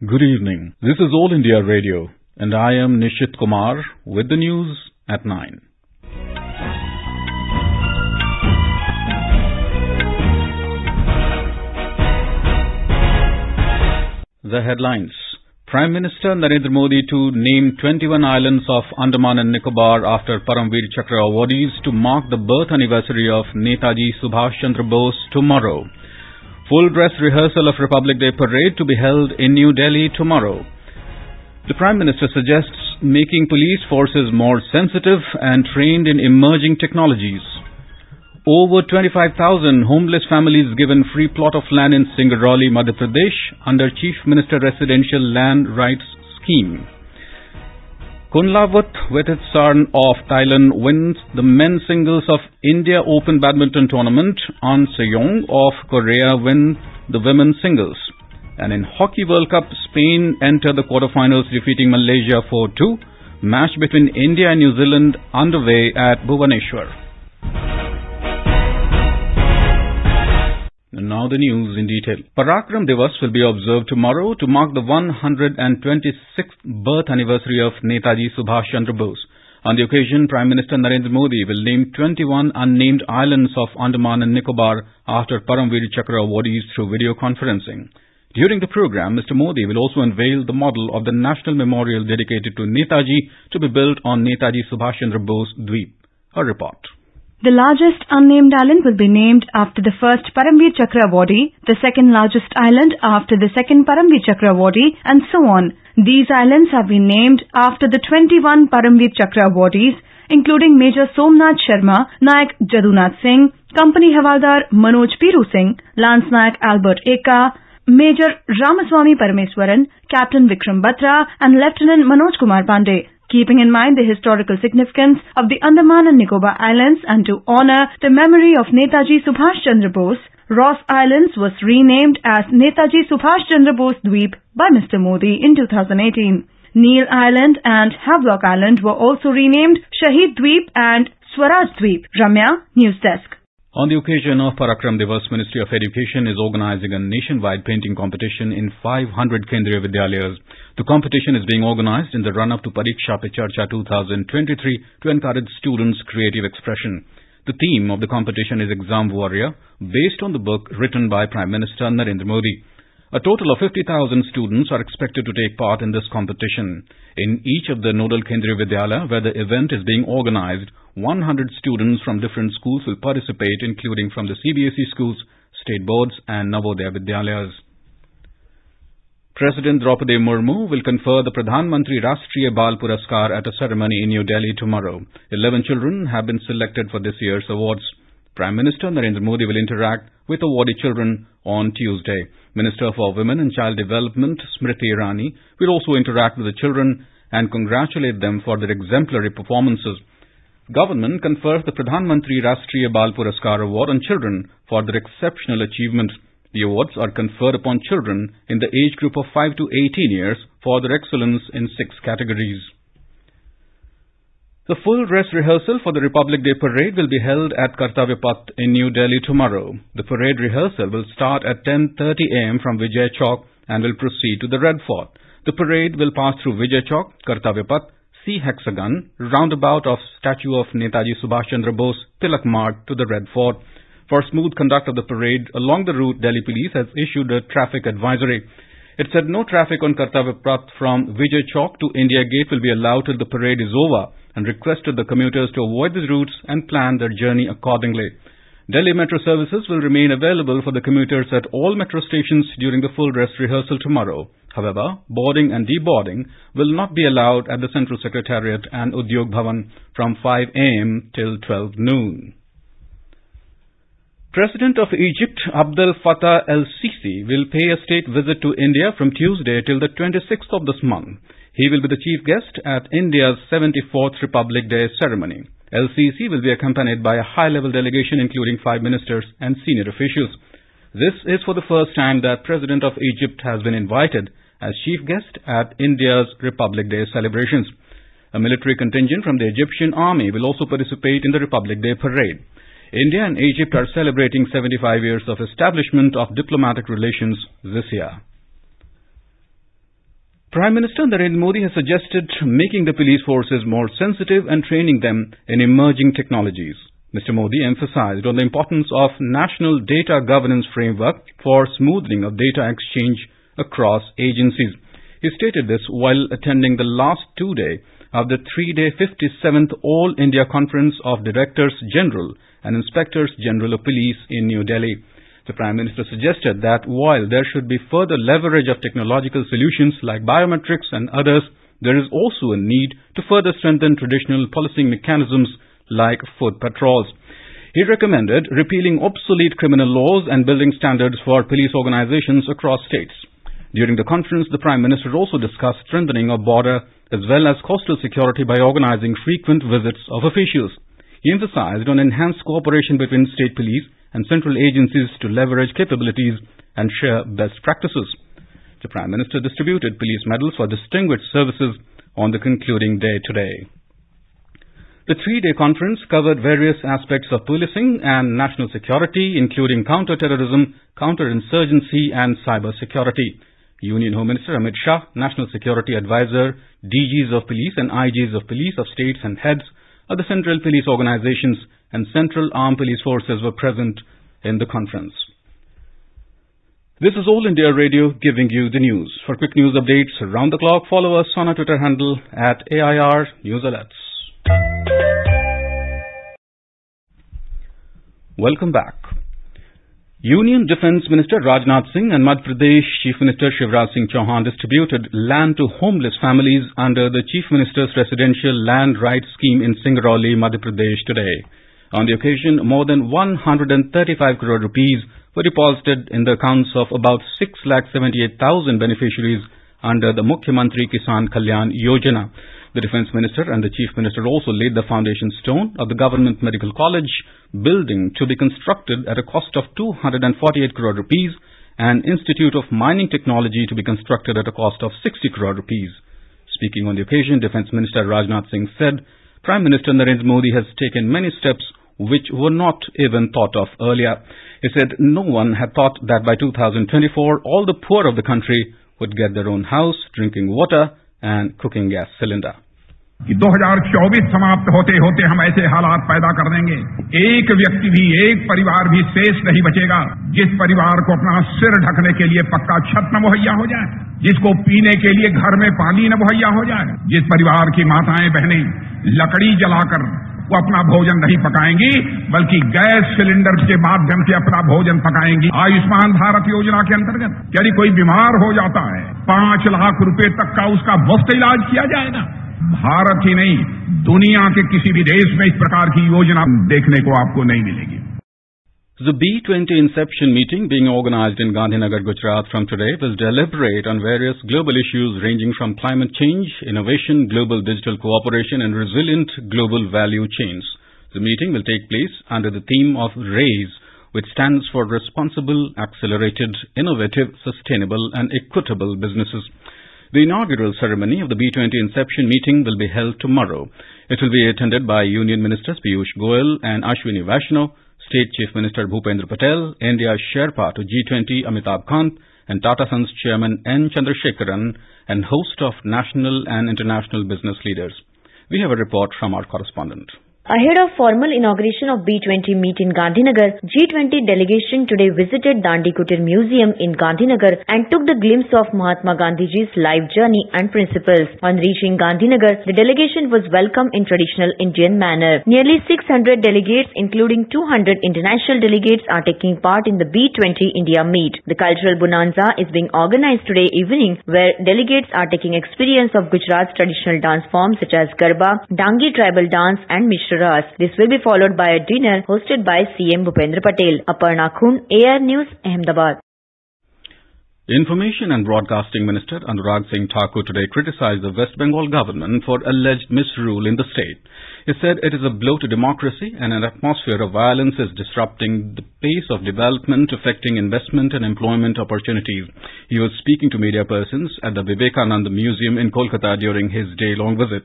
Good evening. This is All India Radio and I am Nishit Kumar with the news at 9. The headlines. Prime Minister Narendra Modi to name 21 islands of Andaman and Nicobar after Param Vir Chakra awardees to mark the birth anniversary of Netaji Subhash Chandra Bose tomorrow. Full dress rehearsal of Republic Day parade to be held in New Delhi tomorrow. The Prime Minister suggests making police forces more sensitive and trained in emerging technologies. Over 25,000 homeless families given free plot of land in Singraulli, Madhya Pradesh under Chief Minister Residential Land Rights Scheme. Kunlavut Vitidsarn of Thailand wins the men's singles of India Open Badminton tournament and Seyoung of Korea win the women's singles. And in Hockey World Cup, Spain enter the quarterfinals defeating Malaysia 4-2. Match between India and New Zealand underway at Bhubaneswar. And now the news in detail. Parakram Divas will be observed tomorrow to mark the 126th birth anniversary of Netaji Subhash Chandra Bose. On the occasion, Prime Minister Narendra Modi will name 21 unnamed islands of Andaman and Nicobar after Param Vir Chakra awardees through video conferencing. During the program, Mr. Modi will also unveil the model of the national memorial dedicated to Netaji to be built on Netaji Subhash Chandra Bose Dweep. A report. The largest unnamed island will be named after the first Param Vir Chakra awardee, the second largest island after the second Param Vir Chakra awardee, and so on. These islands have been named after the 21 Param Vir Chakra awardees, including Major Somnath Sharma, Nayak Jadunath Singh, Company Havaldar Manoj Piru Singh, Lance Nayak Albert Eka, Major Ramaswamy Parameswaran, Captain Vikram Batra, and Lieutenant Manoj Kumar Pandey. Keeping in mind the historical significance of the Andaman and Nicobar Islands and to honor the memory of Netaji Subhash Chandra Bose, Ross Islands was renamed as Netaji Subhash Chandra Bose Dweep by Mr. Modi in 2018. Neil Island and Havelock Island were also renamed Shahid Dweep and Swaraj Dweep. Ramya, News Desk. On the occasion of Parakram Divas, Ministry of Education is organizing a nationwide painting competition in 500 Kendriya Vidyalayas. The competition is being organized in the run-up to Pariksha Pe Charcha 2023 to encourage students' creative expression. The theme of the competition is Exam Warrior, based on the book written by Prime Minister Narendra Modi. A total of 50,000 students are expected to take part in this competition. In each of the nodal Kendriya Vidyalaya where the event is being organized, 100 students from different schools will participate, including from the CBSE schools, state boards and Navodaya Vidyalayas. President Draupadi Murmu will confer the Pradhan Mantri Rashtriya Bal Puraskar at a ceremony in New Delhi tomorrow. 11 children have been selected for this year's awards. Prime Minister Narendra Modi will interact with awardee children on Tuesday. Minister for Women and Child Development Smriti Irani will also interact with the children and congratulate them for their exemplary performances. Government confers the Pradhan Mantri Rashtriya Bal Puraskar Award on children for their exceptional achievement. The awards are conferred upon children in the age group of 5 to 18 years for their excellence in 6 categories. The full dress rehearsal for the Republic Day parade will be held at Kartavya Path in New Delhi tomorrow. The parade rehearsal will start at 10:30 am from Vijay Chowk and will proceed to the Red Fort. The parade will pass through Vijay Chowk, Kartavya Path, C Hexagon, roundabout of statue of Netaji Subhash Chandra Bose, Tilak Mart to the Red Fort. For smooth conduct of the parade along the route, Delhi Police has issued a traffic advisory. It said no traffic on Kartavya Path from Vijay Chowk to India Gate will be allowed till the parade is over and requested the commuters to avoid these routes and plan their journey accordingly. Delhi Metro services will remain available for the commuters at all metro stations during the full dress rehearsal tomorrow. However, boarding and deboarding will not be allowed at the Central Secretariat and Udyog Bhavan from 5 am till 12 noon. President of Egypt Abdel Fattah el-Sisi will pay a state visit to India from Tuesday till the 26th of this month. He will be the chief guest at India's 74th Republic Day ceremony. El-Sisi will be accompanied by a high-level delegation including 5 ministers and senior officials. This is for the first time that President of Egypt has been invited as chief guest at India's Republic Day celebrations. A military contingent from the Egyptian army will also participate in the Republic Day parade. India and Egypt are celebrating 75 years of establishment of diplomatic relations this year. Prime Minister Narendra Modi has suggested making the police forces more sensitive and training them in emerging technologies. Mr. Modi emphasized on the importance of national data governance framework for smoothing of data exchange across agencies. He stated this while attending the last 2-day of the 3-day 57th All India Conference of Directors General and Inspectors General of Police in New Delhi. The Prime Minister suggested that while there should be further leverage of technological solutions like biometrics and others, there is also a need to further strengthen traditional policing mechanisms like foot patrols. He recommended repealing obsolete criminal laws and building standards for police organizations across states. During the conference, the Prime Minister also discussed strengthening of border as well as coastal security by organizing frequent visits of officials. He emphasized on enhanced cooperation between state police and central agencies to leverage capabilities and share best practices. The Prime Minister distributed police medals for distinguished services on the concluding day today. The 3-day conference covered various aspects of policing and national security, including counter-terrorism, counter-insurgency and cyber security. Union Home Minister Amit Shah, National Security Advisor, DGs of police and IGs of police of states and heads of the central police organizations and central armed police forces were present in the conference. This is All India Radio giving you the news. For quick news updates around the clock, follow us on our Twitter handle at AIR News Alerts. Welcome back. Union Defence Minister Rajnath Singh and Madhya Pradesh Chief Minister Shivraj Singh Chauhan distributed land to homeless families under the Chief Minister's Residential Land Rights Scheme in Singraulli, Madhya Pradesh today. On the occasion, more than 135 crore rupees were deposited in the accounts of about 6,78,000 beneficiaries under the Mukhyamantri Kisan Kalyan Yojana. The Defence Minister and the Chief Minister also laid the foundation stone of the Government Medical College building to be constructed at a cost of 248 crore rupees and Institute of Mining Technology to be constructed at a cost of 60 crore rupees. Speaking on the occasion, Defence Minister Rajnath Singh said, Prime Minister Narendra Modi has taken many steps which were not even thought of earlier. He said no one had thought that by 2024 all the poor of the country would get their own house, drinking water and cooking gas cylinder. कि 2024 समाप्त होते होते हम ऐसे हालात पैदा कर देंगे, एक व्यक्ति भी, एक परिवार भी शेष नहीं बचेगा जिस परिवार को अपना सिर ढकने के लिए पक्का छत न मुहैया हो जाए, जिसको पीने के लिए घर में पानी न मुहैया हो जाए, जिस परिवार की माताएं बहनें लकड़ी जलाकर वो अपना भोजन नहीं पकाएंगी बल्कि गैस सिलेंडर के माध्यम से अपना भोजन पकाएंगी। आयुष्मान भारत योजना के अंतर्गत यदि कोई बीमार हो जाता है 5 लाख रुपए तक का उसका मुफ्त इलाज किया जाएगा। भारत ही नहीं, दुनिया के किसी भी देश में इस प्रकार की योजना देखने को आपको नहीं मिलेगी। The B20 Inception meeting being organized in Gandhinagar, Gujarat from today will deliberate on various global issues ranging from climate change, innovation, global digital cooperation and resilient global value chains. The meeting will take place under the theme of RAISE, which stands for Responsible, Accelerated, Innovative, Sustainable and Equitable Businesses. The inaugural ceremony of the B20 Inception meeting will be held tomorrow. It will be attended by Union Ministers Piyush Goyal and Ashwini Vaishnaw, State Chief Minister Bhupendra Patel, India's Sherpa to G20 Amitabh Kant, and Tata Sons Chairman N. Chandrasekharan, and host of national and international business leaders. We have a report from our correspondent. Ahead of formal inauguration of B20 meet in Gandhinagar, G20 delegation today visited Dandi Kutir Museum in Gandhinagar and took the glimpse of Mahatma Gandhiji's life journey and principles. On reaching Gandhinagar, the delegation was welcomed in traditional Indian manner. Nearly 600 delegates, including 200 international delegates, are taking part in the B20 India meet. The cultural bonanza is being organized today evening, where delegates are taking experience of Gujarat's traditional dance forms such as Garba, Dangi tribal dance and Mishra. This will be followed by a dinner hosted by CM Bhupendra Patel. Aparna Khun, AR News, Ahmedabad. Information and Broadcasting Minister Anurag Singh Thakur today criticized the West Bengal government for alleged misrule in the state. He said it is a blow to democracy and an atmosphere of violence is disrupting the pace of development, affecting investment and employment opportunities. He was speaking to media persons at the Vivekananda Museum in Kolkata during his day-long visit.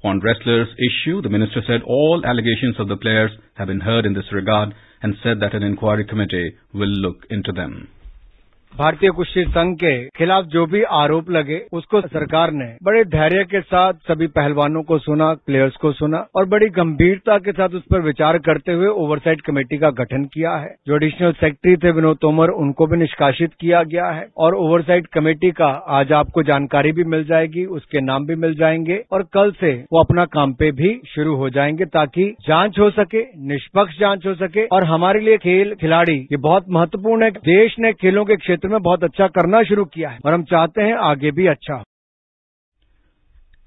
On wrestlers' issue, the minister said all allegations of the players have been heard in this regard and said that an inquiry committee will look into them. भारतीय कुश्ती संघ के खिलाफ जो भी आरोप लगे उसको सरकार ने बड़े धैर्य के साथ सभी पहलवानों को सुना, प्लेयर्स को सुना और बड़ी गंभीरता के साथ उस पर विचार करते हुए ओवरसाइट कमेटी का गठन किया है। जो एडिशनल सेक्रेटरी थे विनोद तोमर, उनको भी निष्कासित किया गया है और ओवरसाइट कमेटी का आज आपको जानकारी भी मिल जाएगी, उसके नाम भी मिल जाएंगे और कल से वो अपना काम पे भी शुरू हो जाएंगे ताकि जांच हो सके, निष्पक्ष जांच हो सके। और हमारे लिए खेल खिलाड़ी ये बहुत महत्वपूर्ण है। देश ने खेलों के क्षेत्र में बहुत अच्छा करना शुरू किया है और हम चाहते हैं आगे भी अच्छा हो।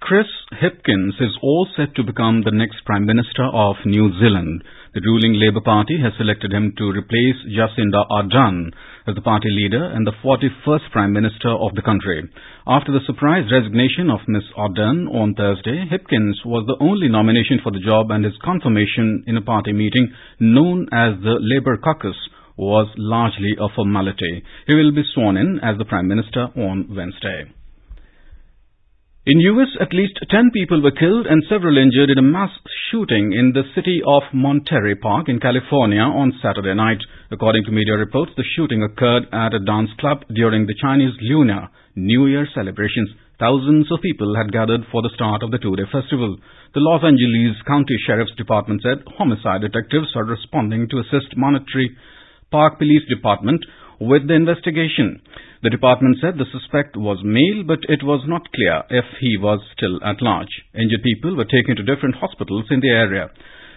Chris Hipkins is all set to become the next Prime Minister of New Zealand. The ruling Labour Party has selected him to replace Jacinda Ardern as the party leader and the 41st Prime Minister of the country. After the surprise resignation of Ms. Ardern on Thursday, Hipkins was the only nomination for the job, and his confirmation in a party meeting known as the Labour Caucus was largely a formality. He will be sworn in as the Prime Minister on Wednesday. In US, at least 10 people were killed and several injured in a mass shooting in the city of Monterey Park in California on Saturday night. According to media reports, the shooting occurred at a dance club during the Chinese Lunar New Year celebrations. Thousands of people had gathered for the start of the two-day festival. The Los Angeles County Sheriff's Department said homicide detectives are responding to assist Monterey Park Police Department with the investigation. The department said the suspect was male, but it was not clear if he was still at large. Injured people were taken to different hospitals in the area.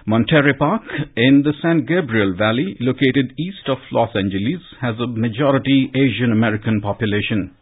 Monterey Park in the San Gabriel Valley, located east of Los Angeles, has a majority Asian American population.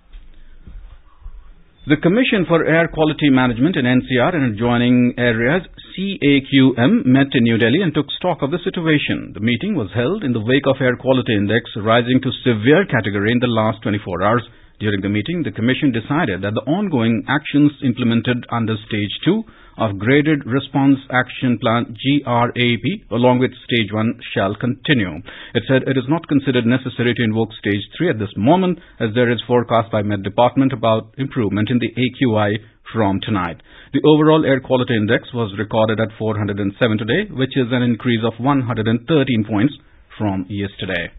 The Commission for Air Quality Management in NCR and adjoining areas, CAQM, met in New Delhi and took stock of the situation. The meeting was held in the wake of Air Quality Index rising to severe category in the last 24 hours. During the meeting, the Commission decided that the ongoing actions implemented under Stage 2 of Graded Response Action Plan GRAP along with Stage 1 shall continue. It said it is not considered necessary to invoke Stage 3 at this moment, as there is forecast by Met Department about improvement in the AQI from tonight. The overall air quality index was recorded at 407 today, which is an increase of 113 points from yesterday.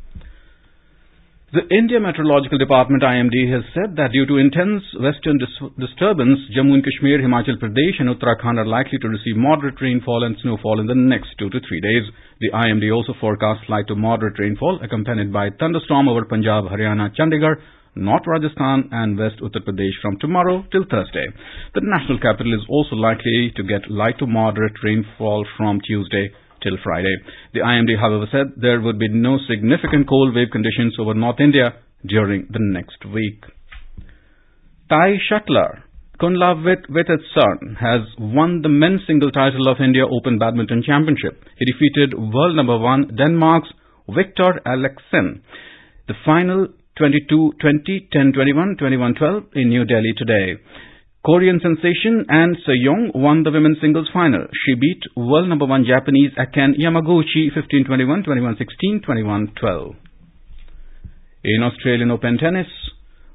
The India Meteorological Department IMD has said that due to intense western disturbance, Jammu and Kashmir, Himachal Pradesh and Uttarakhand are likely to receive moderate rainfall and snowfall in the next 2 to 3 days. The IMD also forecasts light to moderate rainfall accompanied by thunderstorm over Punjab, Haryana, Chandigarh, North Rajasthan and West Uttar Pradesh from tomorrow till Thursday. The national capital is also likely to get light to moderate rainfall from Tuesday till Friday. The IMD, however, said there would be no significant cold wave conditions over North India during the next week. Thai shuttler Kunlavut Vitidsarn has won the men's single title of India Open Badminton Championship. He defeated world number 1 Denmark's Victor Alexen. The final 22-20, 10-21, 21-12 in New Delhi today. Korean sensation and Seyoung won the women's singles final. She beat world number 1 Japanese Aken Yamaguchi 15-21, 21-16, 21-12. In Australian Open tennis,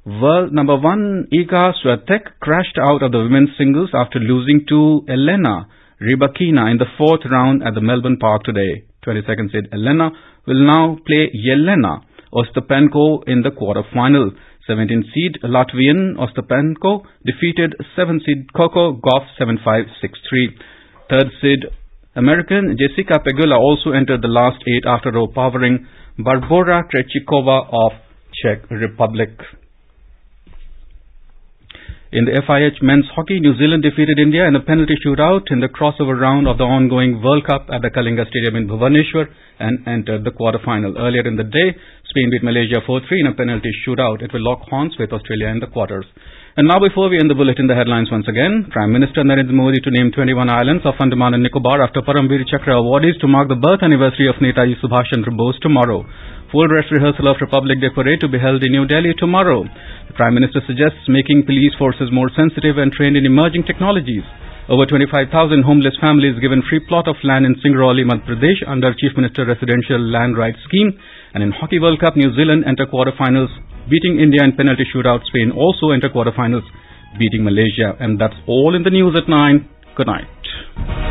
world number 1 Iga Swiatek crashed out of the women's singles after losing to Elena Rybakina in the 4th round at the Melbourne Park today. 22nd seed Elena will now play Yelena Ostapenko in the quarter-final. 17th seed Latvian Ostapenko defeated 7th seed Coco Gauff 7-5, 6-3. 3rd seed American Jessica Pegula also entered the last 8 after overpowering Barbora Krejcikova of Czech Republic. In the FIH men's hockey, New Zealand defeated India in a penalty shootout in the crossover round of the ongoing World Cup at the Kalinga Stadium in Bhubaneswar and entered the quarter-final. Earlier in the day, Spain beat Malaysia 4-3 in a penalty shootout. It will lock horns with Australia in the quarters. And now, before we end the bulletin, the headlines once again. Prime Minister Narendra Modi to name 21 islands of Andaman and Nicobar after Param Vir Chakra awardees to mark the birth anniversary of Netaji Subhash Chandra Bose tomorrow. Full dress rehearsal of Republic Day parade to be held in New Delhi tomorrow. The Prime Minister suggests making police forces more sensitive and trained in emerging technologies. Over 25,000 homeless families given free plot of land in Singraulli, Madhya Pradesh under Chief Minister Residential Land Rights Scheme. And in Hockey World Cup, New Zealand enter quarterfinals, beating India in penalty shootout. Spain also enter quarterfinals, beating Malaysia. And that's all in the news at 9. Good night.